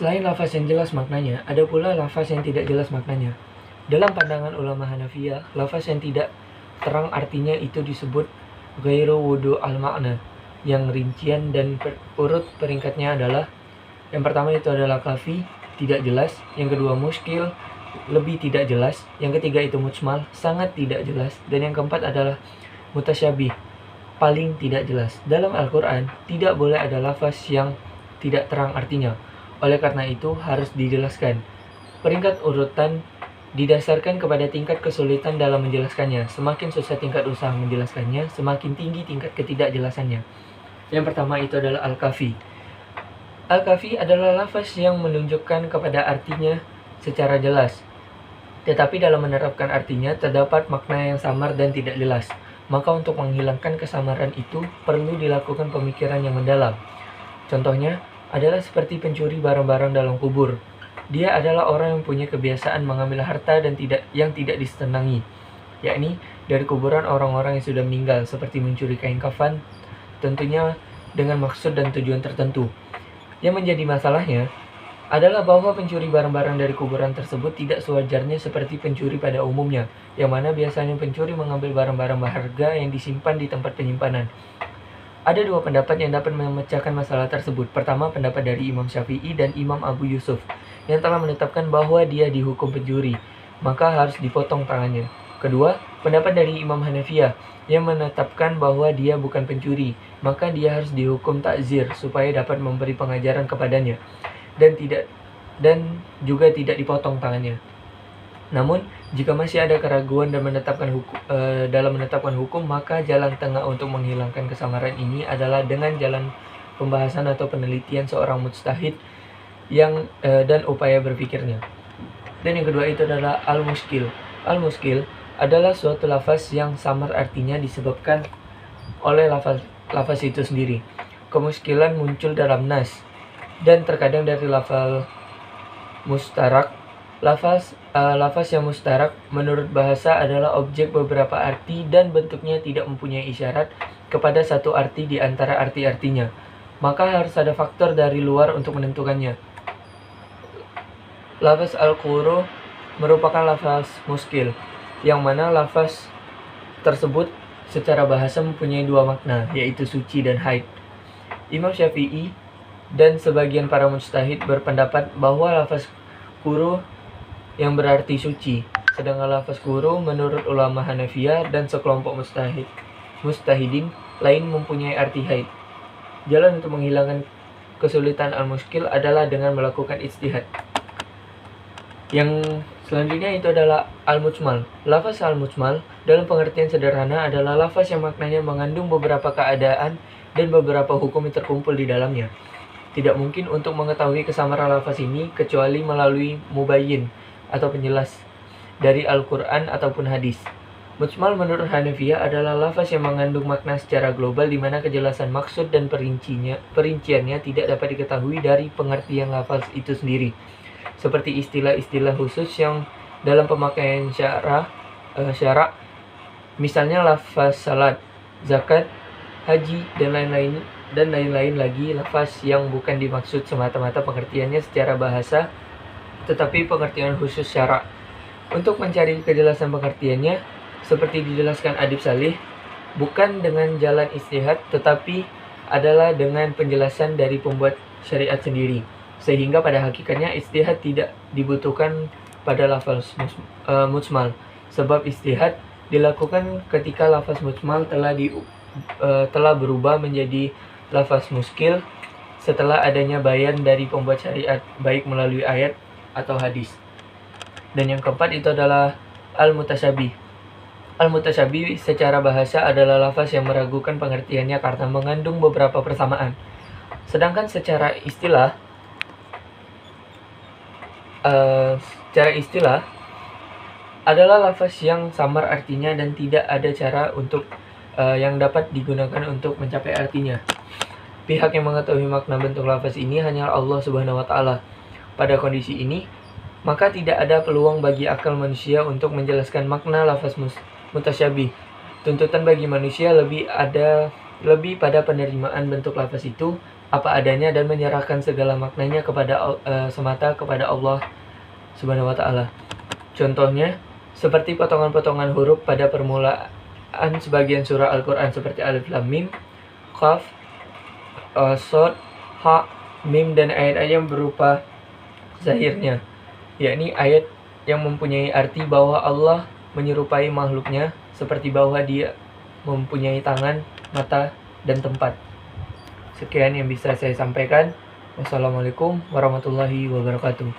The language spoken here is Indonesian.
Selain lafaz yang jelas maknanya, ada pula lafaz yang tidak jelas maknanya. Dalam pandangan ulama Hanafiyah, lafaz yang tidak terang artinya itu disebut ghairu wudu al-makna, yang rincian dan urut peringkatnya adalah: yang pertama itu adalah kafi, tidak jelas; yang kedua muskil, lebih tidak jelas; yang ketiga itu mujmal, sangat tidak jelas; dan yang keempat adalah mutasyabih, paling tidak jelas. Dalam Al-Quran, tidak boleh ada lafaz yang tidak terang artinya. Oleh karena itu, harus dijelaskan. Peringkat urutan didasarkan kepada tingkat kesulitan dalam menjelaskannya. Semakin susah tingkat usaha menjelaskannya, semakin tinggi tingkat ketidakjelasannya. Yang pertama itu adalah Al-Kafi. Al-Kafi adalah lafaz yang menunjukkan kepada artinya secara jelas, tetapi dalam menerapkan artinya terdapat makna yang samar dan tidak jelas. Maka untuk menghilangkan kesamaran itu perlu dilakukan pemikiran yang mendalam. Contohnya adalah seperti pencuri barang-barang dalam kubur. Dia adalah orang yang punya kebiasaan mengambil harta dan yang tidak disenangi, yakni dari kuburan orang-orang yang sudah meninggal, seperti mencuri kain kafan, tentunya dengan maksud dan tujuan tertentu. Yang menjadi masalahnya adalah bahwa pencuri barang-barang dari kuburan tersebut tidak sewajarnya seperti pencuri pada umumnya, yang mana biasanya pencuri mengambil barang-barang berharga yang disimpan di tempat penyimpanan. Ada dua pendapat yang dapat memecahkan masalah tersebut. Pertama, pendapat dari Imam Syafi'i dan Imam Abu Yusuf, yang telah menetapkan bahwa dia dihukum pencuri, maka harus dipotong tangannya. Kedua, pendapat dari Imam Hanafiyah, yang menetapkan bahwa dia bukan pencuri, maka dia harus dihukum takzir supaya dapat memberi pengajaran kepadanya, dan juga tidak dipotong tangannya. Namun, jika masih ada keraguan dan dalam menetapkan hukum, maka jalan tengah untuk menghilangkan kesamaran ini adalah dengan jalan pembahasan atau penelitian seorang mujtahid dan upaya berpikirnya. Dan yang kedua itu adalah al-muskil. Al-muskil adalah suatu lafaz yang samar artinya disebabkan oleh lafaz itu sendiri. Kemuskilan muncul dalam nas, dan terkadang dari lafaz mustarak. Lafaz yang mustarak menurut bahasa adalah objek beberapa arti dan bentuknya tidak mempunyai isyarat kepada satu arti di antara arti-artinya. Maka harus ada faktor dari luar untuk menentukannya. Lafaz al-quru merupakan lafaz muskil, yang mana lafaz tersebut secara bahasa mempunyai dua makna, yaitu suci dan haid. Imam Syafi'i dan sebagian para mujtahid berpendapat bahwa lafaz quru yang berarti suci, sedangkan lafaz quru menurut ulama Hanafiyah dan sekelompok mujtahidin lain mempunyai arti haid. Jalan untuk menghilangkan kesulitan al-muskil adalah dengan melakukan ijtihad. Yang selanjutnya itu adalah al-mujmal. Lafaz al-mujmal dalam pengertian sederhana adalah lafaz yang maknanya mengandung beberapa keadaan dan beberapa hukum yang terkumpul di dalamnya. Tidak mungkin untuk mengetahui kesamaran lafaz ini kecuali melalui mubayyin atau penjelas dari Al-Quran ataupun hadis. Mujmal menurut Hanafiyah adalah lafaz yang mengandung makna secara global, di mana kejelasan maksud dan perinciannya tidak dapat diketahui dari pengertian lafaz itu sendiri, seperti istilah-istilah khusus yang dalam pemakaian syara', misalnya lafaz salat, zakat, haji, dan lain-lain lagi lafaz yang bukan dimaksud semata-mata pengertiannya secara bahasa, tetapi pengertian khusus syara'. Untuk mencari kejelasan pengertiannya, seperti dijelaskan Adib Salih, bukan dengan jalan ijtihad, tetapi adalah dengan penjelasan dari pembuat syariat sendiri, sehingga pada hakikatnya ijtihad tidak dibutuhkan pada lafaz mujmal, sebab ijtihad dilakukan ketika lafaz mujmal telah berubah menjadi lafaz muskil setelah adanya bayan dari pembuat syariat, baik melalui ayat atau hadis. Dan yang keempat itu adalah al-mutasyabih. Al-mutasyabih secara bahasa adalah lafaz yang meragukan pengertiannya karena mengandung beberapa persamaan. Sedangkan secara istilah adalah lafaz yang samar artinya dan tidak ada cara yang dapat digunakan untuk mencapai artinya. Pihak yang mengetahui makna bentuk lafaz ini hanyalah Allah Subhanahu wa Ta'ala. Pada kondisi ini, maka tidak ada peluang bagi akal manusia untuk menjelaskan makna lafaz mutasyabih. Tuntutan bagi manusia lebih pada penerimaan bentuk lafaz itu apa adanya dan menyerahkan segala maknanya semata kepada Allah Subhanahu wa taala. Contohnya seperti potongan-potongan huruf pada permulaan sebagian surah Al-Qur'an seperti Alif Lam Mim, Qaf, Shad, Ha, Mim, dan ayat-ayat yang berupa zahirnya, yakni ayat yang mempunyai arti bahwa Allah menyerupai makhluknya seperti bahwa Dia mempunyai tangan, mata, dan tempat. Sekian yang bisa saya sampaikan. Wassalamualaikum warahmatullahi wabarakatuh.